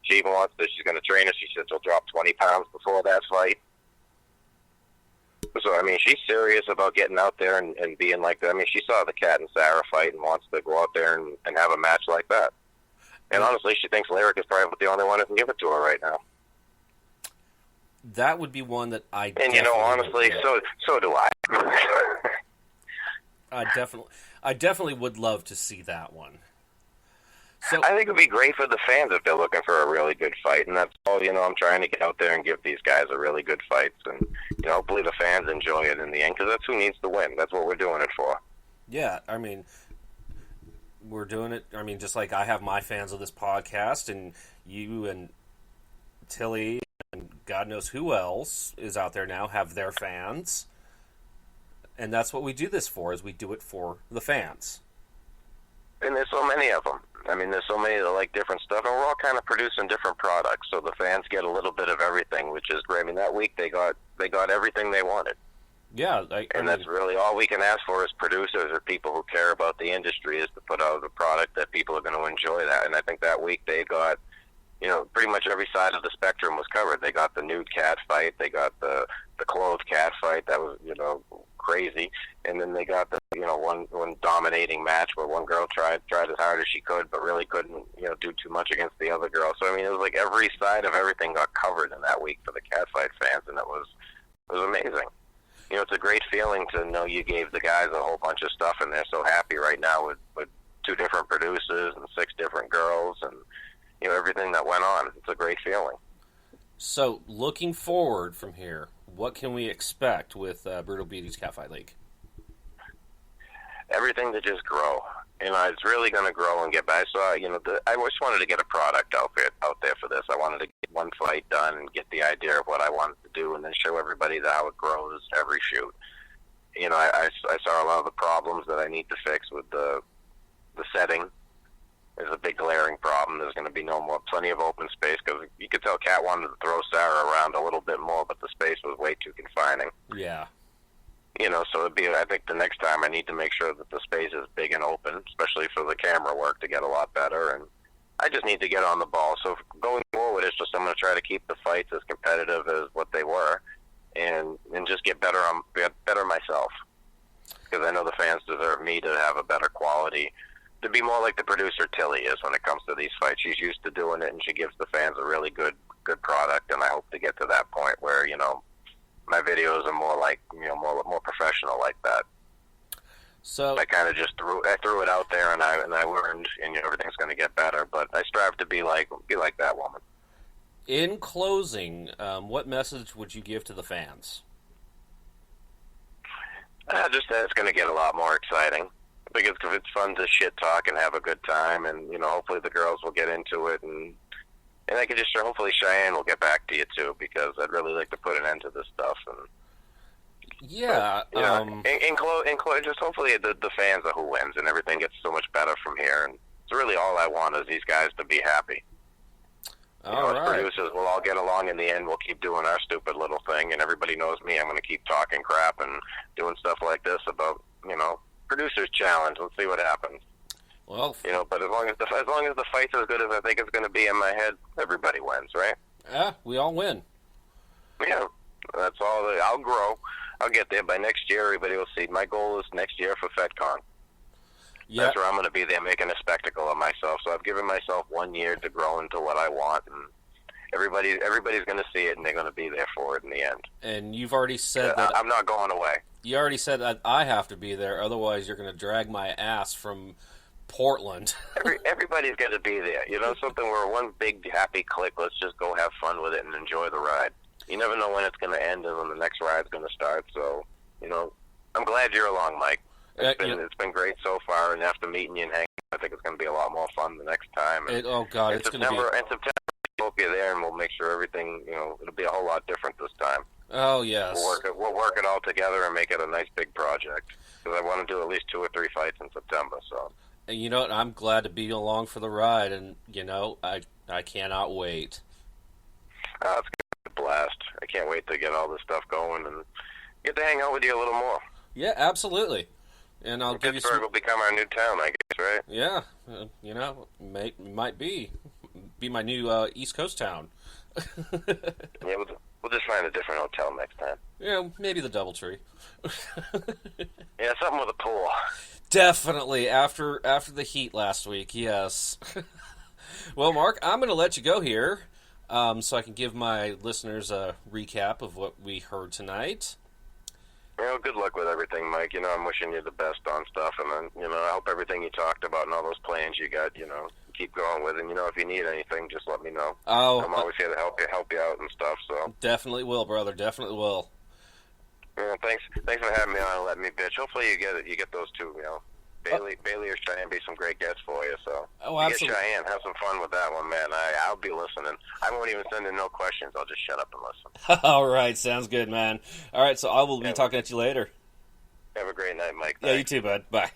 She even wants that she's going to train her. She said she'll drop 20 pounds before that fight. So, I mean, she's serious about getting out there and being like that. I mean, she saw the Kat and Sarah fight and wants to go out there and have a match like that. And honestly, she thinks Lyric is probably the only one who can give it to her right now. That would be one that I And, you know, honestly, so do I. I definitely would love to see that one. So I think it would be great for the fans if they're looking for a really good fight, and that's all, you know, I'm trying to get out there and give these guys a really good fight, and, you know, hopefully the fans enjoy it in the end, because that's who needs to win. That's what we're doing it for. Yeah, I mean, we're doing it, I mean, just like I have my fans of this podcast, and you and Tilly and God knows who else is out there now have their fans, and that's what we do this for, is we do it for the fans. And there's so many of them. I mean, there's so many that like different stuff, and we're all kind of producing different products, so the fans get a little bit of everything, which is great. I mean, that week they got everything they wanted. Yeah, that's really all we can ask for as producers or people who care about the industry, is to put out a product that people are going to enjoy that. And I think that week they got, you know, pretty much every side of the spectrum was covered. They got the nude cat fight, they got the clothed cat fight, that was, you know, crazy, and then they got the, you know, one dominating match where one girl tried as hard as she could, but really couldn't, you know, do too much against the other girl. So I mean, it was like every side of everything got covered in that week for the cat fight fans, and it was amazing. You know, it's a great feeling to know you gave the guys a whole bunch of stuff, and they're so happy right now with 2 different producers and 6 different girls, and, you know, everything that went on. It's a great feeling. So, looking forward from here, what can we expect with Brutal Beauty's Catfight League? Everything to just grow. You know, it's really going to grow and get back. So, you know, I just wanted to get a product out there for this. I wanted to get one fight done and get the idea of what I wanted to do, and then show everybody how it grows every shoot. You know, I saw a lot of the problems that I need to fix with the setting. There's a big glaring problem. There's going to be plenty of open space, because you could tell Kat wanted to throw Sarah around a little bit more, but the space was way too confining. Yeah. You know, so I think the next time I need to make sure that the space is big and open, especially for the camera work, to get a lot better. And I just need to get on the ball. So going forward, it's just I'm going to try to keep the fights as competitive as what they were, and just get better myself, because I know the fans deserve me to have a better quality, to be more like the producer Tilly is when it comes to these fights. She's used to doing it, and she gives the fans a really good product, and I hope to get to that point where, you know, my videos are more like, you know, more professional like that. So I kind of just threw it out there, and I learned, and, you know, everything's going to get better. But I strive to be like that woman. In closing, what message would you give to the fans? Just that it's going to get a lot more exciting. I think it's fun to shit talk and have a good time, and, you know, hopefully the girls will get into it, and I could just, hopefully Cheyenne will get back to you too, because I'd really like to put an end to this stuff. And yeah, but, you know, just hopefully the fans are who wins, and everything gets so much better from here. And it's really all I want is these guys to be happy. All right. As producers, we'll all get along in the end. We'll keep doing our stupid little thing, and everybody knows me. I'm going to keep talking crap and doing stuff like this about, you know, producers challenge. Let's see what happens. Well, you know, but as long as the fight's as good as I think it's going to be in my head, everybody wins, right? Yeah, we all win. Yeah, that's all. I'll grow. I'll get there by next year. Everybody will see. My goal is next year for FedCon. Yeah. That's where I'm going to be there making a spectacle of myself. So I've given myself 1 year to grow into what I want, and everybody's going to see it, and they're going to be there for it in the end. And you've already said that I'm not going away. You already said that I have to be there, otherwise you're going to drag my ass from Portland. Everybody's got to be there. You know, something where one big happy clique. Let's just go have fun with it and enjoy the ride. You never know when it's going to end and when the next ride's going to start. So, you know, I'm glad you're along, Mike. It's been great so far, and after meeting you and hanging, I think it's going to be a lot more fun the next time. And it's going to be. In September, I hope you're there, and we'll make sure everything, you know, it'll be a whole lot different this time. Oh, yes. We'll work it all together and make it a nice big project, because I want to do at least 2 or 3 fights in September. So. And you know what? I'm glad to be along for the ride, and, you know, I cannot wait. It's going to be a blast. I can't wait to get all this stuff going and get to hang out with you a little more. Yeah, absolutely. And I'll give you some... Pittsburgh will become our new town, I guess, right? Yeah, you know, might be. be my new East Coast town. Yeah, we'll just find a different hotel next time. Yeah, maybe the DoubleTree. Yeah, something with a pool. Definitely after the heat last week. Yes. Well, Mark, I'm going to let you go here, so I can give my listeners a recap of what we heard tonight. Well, good luck with everything, Mike. I'm wishing you the best on stuff, and then, I hope everything you talked about and all those plans you got, keep going with. And, if you need anything, just let me know. Oh, I'm always here to help you out and stuff, so. Definitely will, brother. Definitely will. Yeah, thanks for having me on and letting me bitch. Hopefully you get those two, Bailey or Cheyenne be some great guests for you, so. Oh, absolutely. Get Cheyenne, have some fun with that one, man. I'll be listening. I won't even send in no questions. I'll just shut up and listen. All right, sounds good, man. All right, so I will be talking to you later. Have a great night, Mike. Thanks. Yeah, you too, bud. Bye.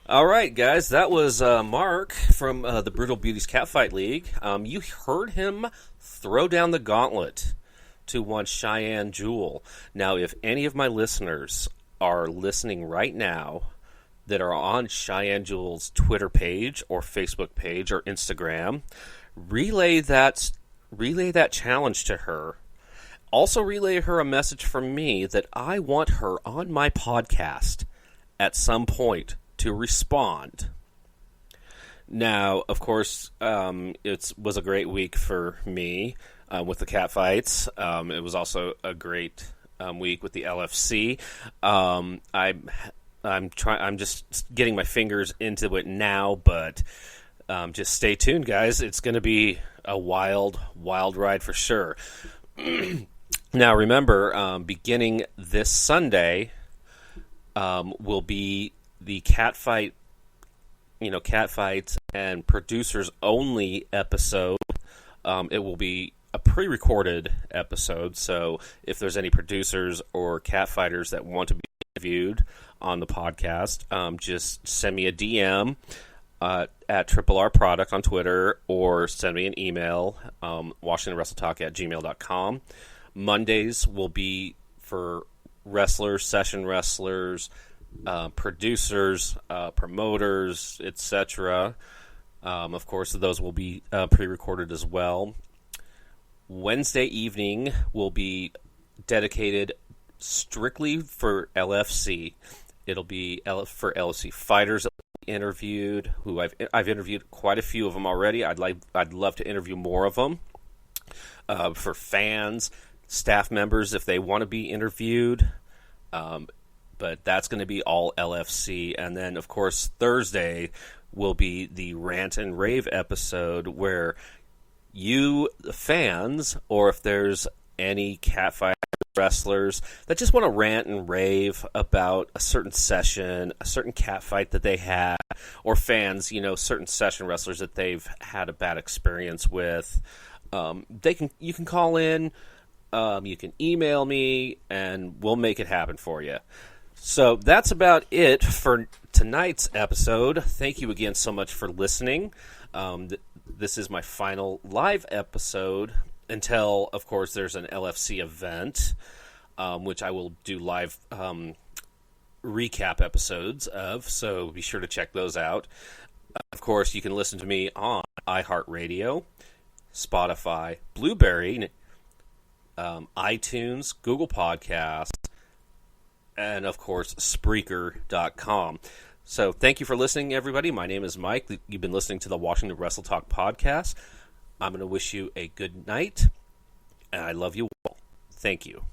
All right, guys, that was Mark from the Brutal Beauties Catfight League. You heard him throw down the gauntlet to one Cheyenne Jewel. Now, if any of my listeners are listening right now that are on Cheyenne Jewel's Twitter page or Facebook page or Instagram, relay that challenge to her. Also relay her a message from me that I want her on my podcast at some point to respond. Now, of course, it was a great week for me with the cat fights. It was also a great week with the LFC. I'm just getting my fingers into it now, but just stay tuned, guys. It's going to be a wild ride for sure. Now, remember, beginning this Sunday will be the cat fights and producers only episode. It will be a pre-recorded episode, so if there's any producers or cat fighters that want to be interviewed on the podcast, just send me a DM at Triple R Product on Twitter, or send me an email, WashingtonWrestleTalk@gmail.com. Mondays will be for wrestlers, session wrestlers, producers, promoters, etc. Of course, those will be pre-recorded as well. Wednesday evening will be dedicated strictly for LFC. It'll be for LFC fighters that will be interviewed, who I've interviewed quite a few of them already. I'd love to interview more of them. For fans, staff members, if they want to be interviewed. But that's going to be all LFC. And then, of course, Thursday will be the Rant and Rave episode, where you, the fans, or if there's any catfight wrestlers that just want to rant and rave about a certain session, a certain catfight that they had, or fans, certain session wrestlers that they've had a bad experience with, you can call in, you can email me, and we'll make it happen for you. So that's about it for tonight's episode. Thank you again so much for listening. This is my final live episode until, of course, there's an LFC event, which I will do live recap episodes of, so be sure to check those out. Of course, you can listen to me on iHeartRadio, Spotify, Blueberry, iTunes, Google Podcasts, and, of course, Spreaker.com. So thank you for listening, everybody. My name is Mike. You've been listening to the Washington Wrestle Talk podcast. I'm going to wish you a good night, and I love you all. Thank you.